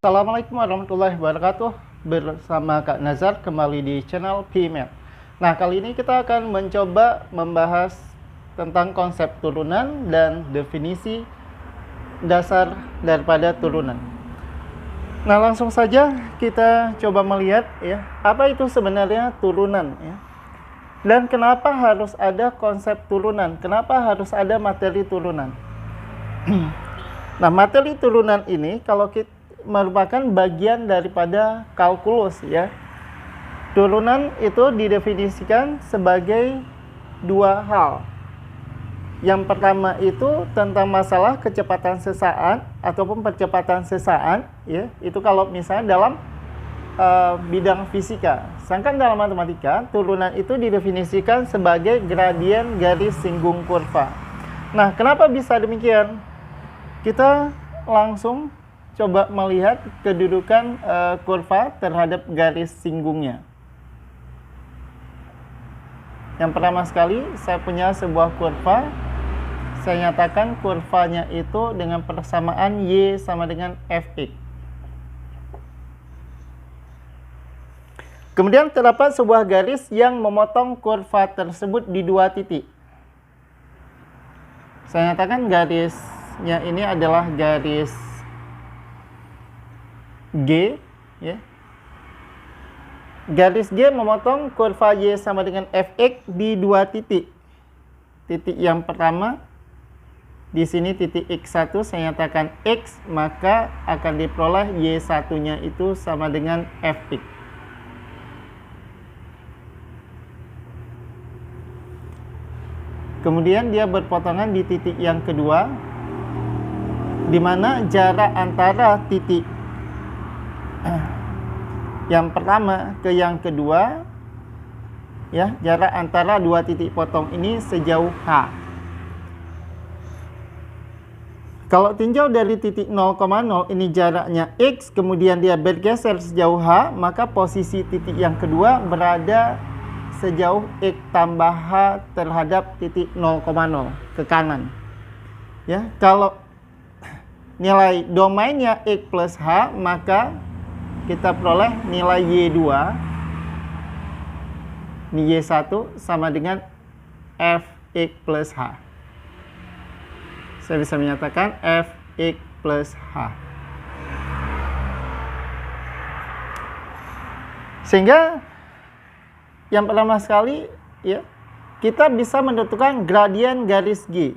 Assalamualaikum warahmatullahi wabarakatuh. Bersama Kak Nazar kembali di channel PMath. Nah, kali ini kita akan mencoba membahas tentang konsep turunan dan definisi dasar daripada turunan. Nah, langsung saja kita coba melihat ya, apa itu sebenarnya turunan ya. Dan kenapa harus ada konsep turunan? Kenapa harus ada materi turunan? Nah, materi turunan ini kalau kita merupakan bagian daripada kalkulus ya. Turunan itu didefinisikan sebagai dua hal. Yang pertama itu tentang masalah kecepatan sesaat ataupun percepatan sesaat ya. Itu kalau misalnya dalam bidang fisika. Sedangkan dalam matematika, turunan itu didefinisikan sebagai gradien garis singgung kurva. Nah, kenapa bisa demikian? Kita langsung coba melihat kedudukan kurva terhadap garis singgungnya. Yang pertama sekali, saya punya sebuah kurva. Saya nyatakan kurvanya itu dengan persamaan Y sama dengan Fx. Kemudian terdapat sebuah garis yang memotong kurva tersebut di dua titik. Saya nyatakan garisnya ini adalah garis G ya. Garis G memotong kurva Y sama dengan Fx di dua titik. Titik yang pertama di sini titik X1 saya nyatakan X, maka akan diperoleh Y1-nya itu sama dengan Fx. Kemudian dia berpotongan di titik yang kedua, di mana jarak antara titik yang pertama ke yang kedua ya, jarak antara dua titik potong ini sejauh H. Kalau tinjau dari titik 0,0 ini jaraknya X, kemudian dia bergeser sejauh H, maka posisi titik yang kedua berada sejauh X tambah H terhadap titik 0,0 ke kanan ya. Kalau nilai domainnya X plus H, maka kita peroleh nilai Y2 ini Y1 sama dengan Fx plus H. Saya bisa menyatakan Fx plus H. Sehingga yang pertama sekali ya, kita bisa menentukan gradien garis G.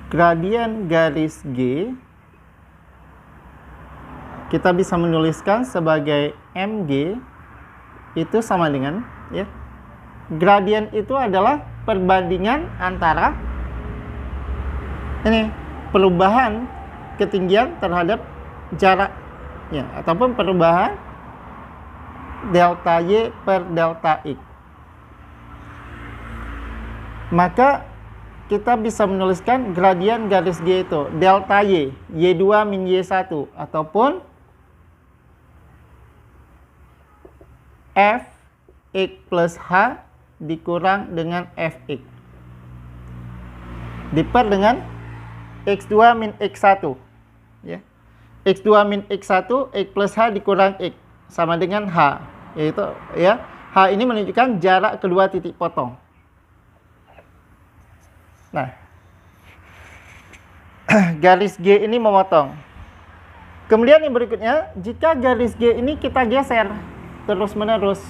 Gradien garis G kita bisa menuliskan sebagai mg itu sama dengan ya, gradien itu adalah perbandingan antara ini perubahan ketinggian terhadap jarak ya, ataupun perubahan delta Y per delta X. Maka kita bisa menuliskan gradien garis G itu delta Y, Y2 min Y1 ataupun Fx plus H dikurang dengan Fx diper dengan X2 min X1 ya. X2 min X1 X plus H dikurang X sama dengan H, yaitu ya, H ini menunjukkan jarak kedua titik potong. Nah, garis G ini memotong. Kemudian yang berikutnya, jika garis G ini kita geser terus-menerus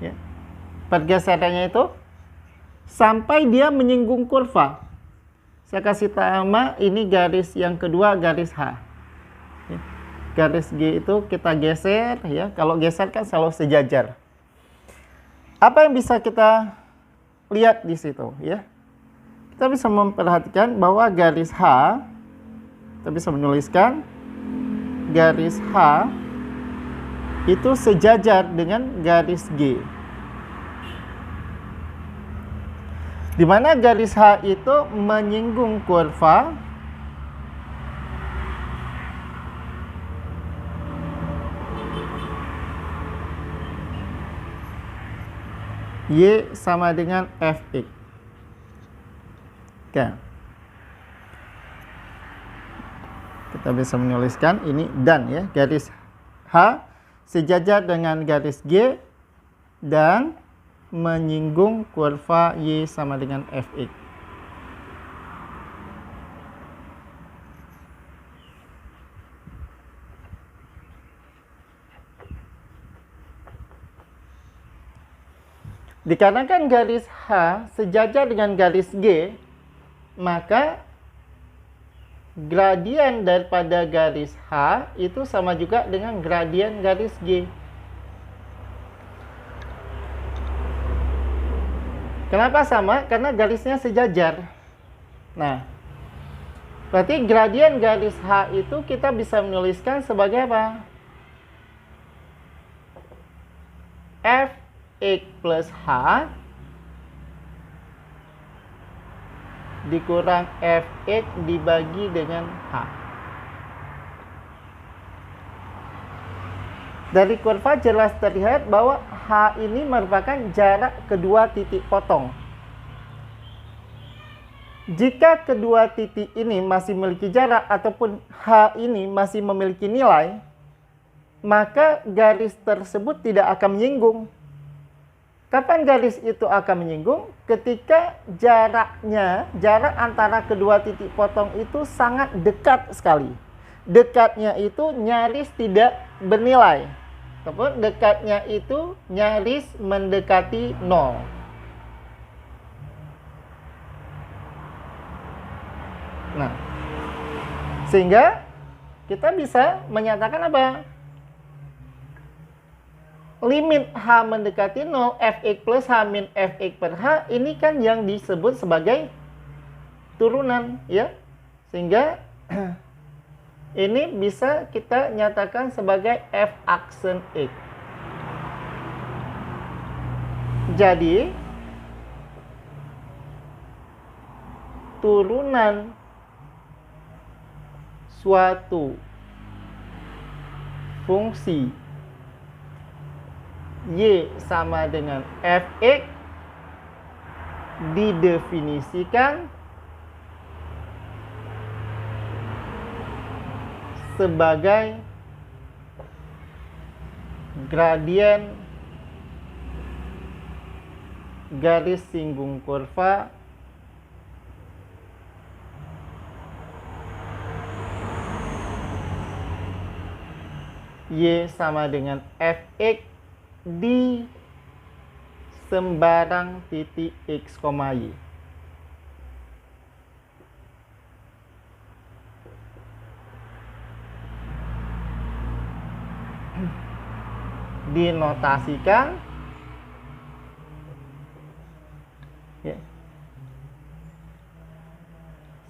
ya, pergeserannya itu sampai dia menyinggung kurva. Saya kasih nama ini garis yang kedua, garis H ya. Garis G itu kita geser ya, kalau geser kan selalu sejajar. Apa yang bisa kita lihat di situ ya? Kita bisa memperhatikan bahwa garis H, kita bisa menuliskan garis H itu sejajar dengan garis G. Di mana garis H itu menyinggung kurva Y sama dengan Fx. Oke. Kita bisa menuliskan ini dan ya, garis H sejajar dengan garis G dan menyinggung kurva Y sama dengan Fx. Dikarenakan garis H sejajar dengan garis G, maka gradien daripada garis H itu sama juga dengan gradien garis G. Kenapa sama? Karena garisnya sejajar. Nah, berarti gradien garis H itu kita bisa menuliskan sebagai apa? Fx plus H dikurang Fx dibagi dengan H. Dari kurva jelas terlihat bahwa H ini merupakan jarak kedua titik potong. Jika kedua titik ini masih memiliki jarak ataupun H ini masih memiliki nilai, maka garis tersebut tidak akan menyinggung. Kapan garis itu akan menyinggung? Ketika jarak antara kedua titik potong itu sangat dekat sekali. Dekatnya itu nyaris tidak bernilai. Ataupun dekatnya itu nyaris mendekati 0. Nah, sehingga kita bisa menyatakan apa? Limit H mendekati 0, Fx plus H min Fx per H, ini kan yang disebut sebagai turunan, ya. Sehingga ini bisa kita nyatakan sebagai F aksen X. Jadi, turunan suatu fungsi Y sama dengan Fx didefinisikan sebagai gradien garis singgung kurva Y sama dengan Fx di sembarang titik X, Y. Dinotasikan ya,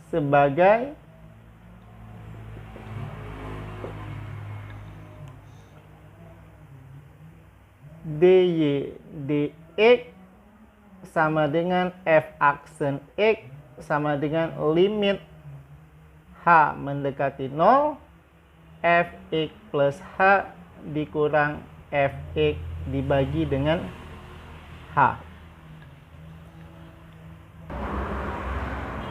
sebagai dy dx sama dengan f aksen x sama dengan limit h mendekati 0 fx plus h dikurang fx dibagi dengan h.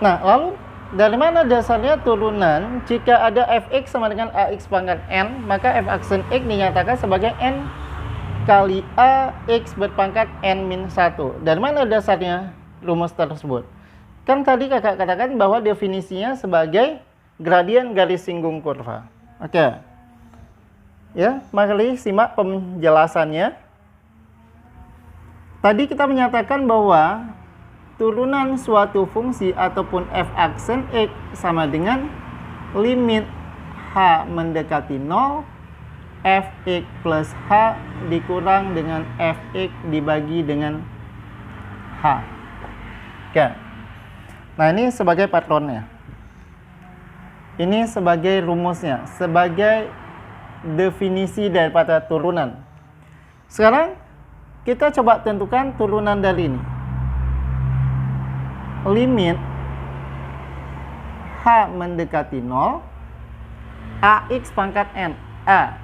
Nah, lalu dari mana dasarnya turunan? Jika ada fx sama dengan ax pangkat n, maka f aksen x dinyatakan sebagai n kali a x berpangkat n-1. Dari mana dasarnya rumus tersebut? Kan tadi kakak katakan bahwa definisinya sebagai gradien garis singgung kurva. Oke. Ya, mari simak penjelasannya. Tadi kita menyatakan bahwa turunan suatu fungsi ataupun f aksen x sama dengan limit h mendekati 0 fx plus h dikurang dengan fx dibagi dengan h. Oke. Nah, ini sebagai patronnya. Ini sebagai rumusnya, sebagai definisi daripada turunan. Sekarang kita coba tentukan turunan dari ini. Limit h mendekati 0 ax pangkat n a.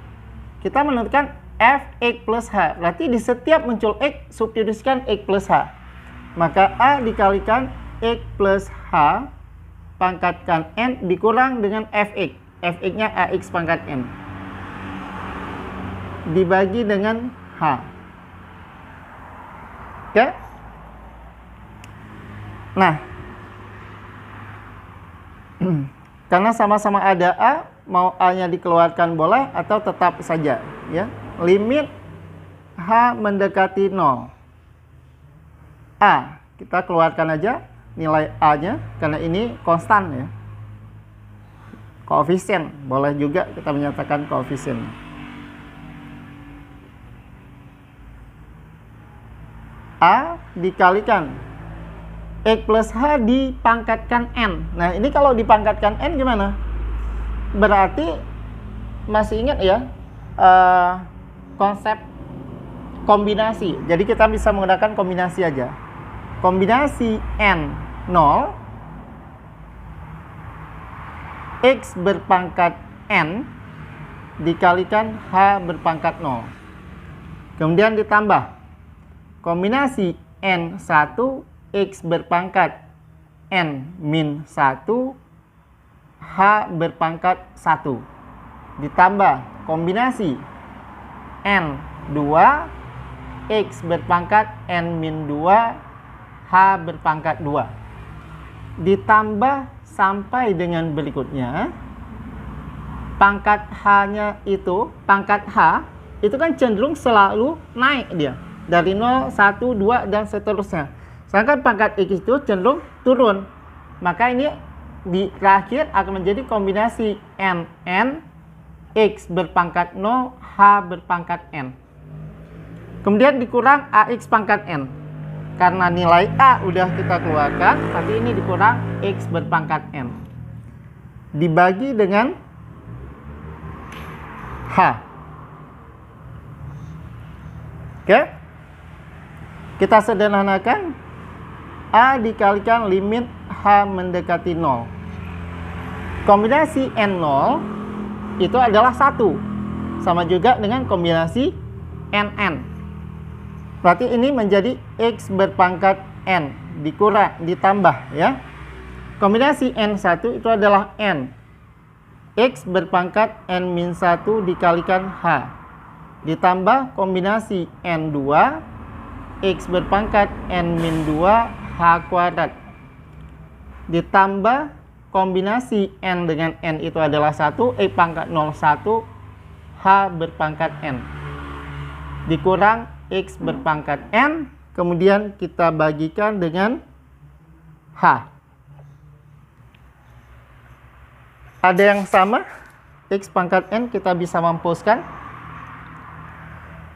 Kita menentukan fx plus h. Berarti di setiap muncul x, substitusikan x plus h. Maka a dikalikan x plus h pangkatkan n dikurang dengan fx. fx-nya ax pangkat n dibagi dengan h. Oke? Nah, karena sama-sama ada a, mau a-nya dikeluarkan boleh atau tetap saja, ya. Limit h mendekati 0. A, kita keluarkan aja nilai a-nya karena ini konstan, ya. Koefisien, boleh juga kita menyatakan koefisien. A dikalikan X plus H dipangkatkan N. Nah, ini kalau dipangkatkan N gimana? Berarti masih ingat ya konsep kombinasi. Jadi kita bisa menggunakan kombinasi aja. Kombinasi N 0 X berpangkat N dikalikan H berpangkat 0. Kemudian ditambah kombinasi N1 X berpangkat N min 1 H berpangkat 1 ditambah kombinasi N2 X berpangkat N min 2 H berpangkat 2 ditambah sampai dengan berikutnya. Pangkat H-nya itu, pangkat H itu kan cenderung selalu naik dia dari 0, 1, 2 dan seterusnya. Sedangkan pangkat X itu cenderung turun. Maka ini di terakhir akan menjadi kombinasi NN X berpangkat 0 H berpangkat N. Kemudian dikurang AX pangkat N. Karena nilai A udah kita keluarkan, tapi ini dikurang X berpangkat N. Dibagi dengan H. Oke. Kita sederhanakan. A dikalikan limit H mendekati 0. Kombinasi N0 itu adalah 1. Sama juga dengan kombinasi NN. Berarti ini menjadi X berpangkat N. Dikurang, ditambah ya. Kombinasi N1 itu adalah N. X berpangkat N-1 dikalikan H. Ditambah kombinasi N2. X berpangkat N-2 H kuadrat. Ditambah kombinasi N dengan N itu adalah 1. X pangkat 0 1. H berpangkat N. Dikurang X berpangkat N. Kemudian kita bagikan dengan H. Ada yang sama, X pangkat N kita bisa mampuskan.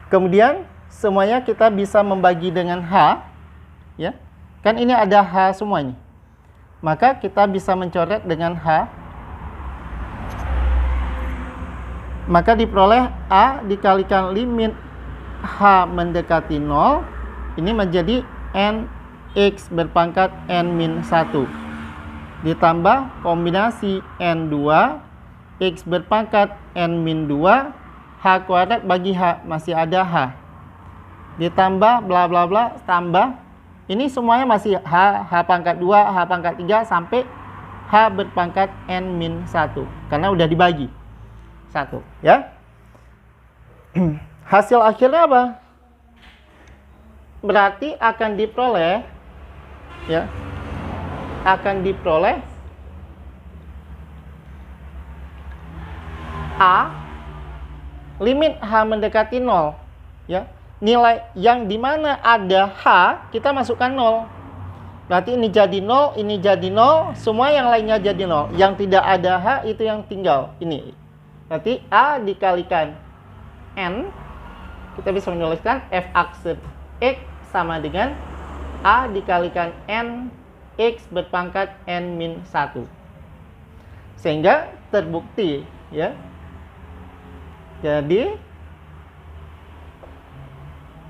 Kemudian semuanya kita bisa membagi dengan H, ya. Kan ini ada H semua ini. Maka kita bisa mencoret dengan H. Maka diperoleh A dikalikan limit H mendekati 0. Ini menjadi N X berpangkat N-1. Ditambah kombinasi N2 X berpangkat N-2 H kuadrat bagi H, masih ada H. Ditambah bla bla bla, tambah. Ini semuanya masih H, H pangkat 2, H pangkat 3 sampai H berpangkat N-1. Karena udah dibagi 1, ya. Hasil akhirnya apa? Berarti akan diperoleh, ya. Akan diperoleh A limit H mendekati 0, ya. Nilai yang dimana ada H kita masukkan 0. Berarti ini jadi 0, ini jadi 0, semua yang lainnya jadi 0. Yang tidak ada H itu yang tinggal ini. Berarti A dikalikan N, kita bisa menuliskan F aksen X sama dengan A dikalikan N X berpangkat N-1. Sehingga terbukti, ya. Jadi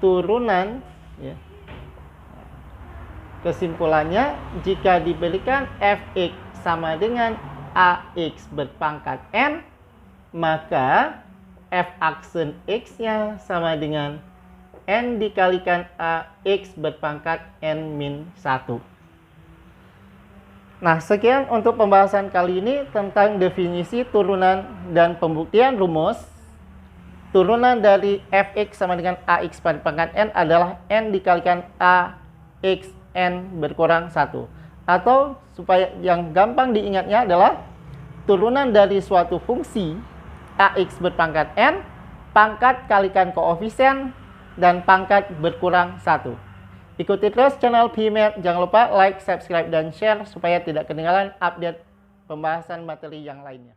turunan, ya. Kesimpulannya, jika diberikan Fx sama dengan Ax berpangkat N, maka F aksen X-nya sama dengan N dikalikan Ax berpangkat N-1. Nah, sekian untuk pembahasan kali ini tentang definisi turunan dan pembuktian rumus. Turunan dari fx sama dengan ax pada pangkat n adalah n dikalikan ax n berkurang 1. Atau supaya yang gampang diingatnya adalah turunan dari suatu fungsi ax berpangkat n, pangkat kalikan koefisien, dan pangkat berkurang 1. Ikuti terus channel PMath, jangan lupa like, subscribe, dan share supaya tidak ketinggalan update pembahasan materi yang lainnya.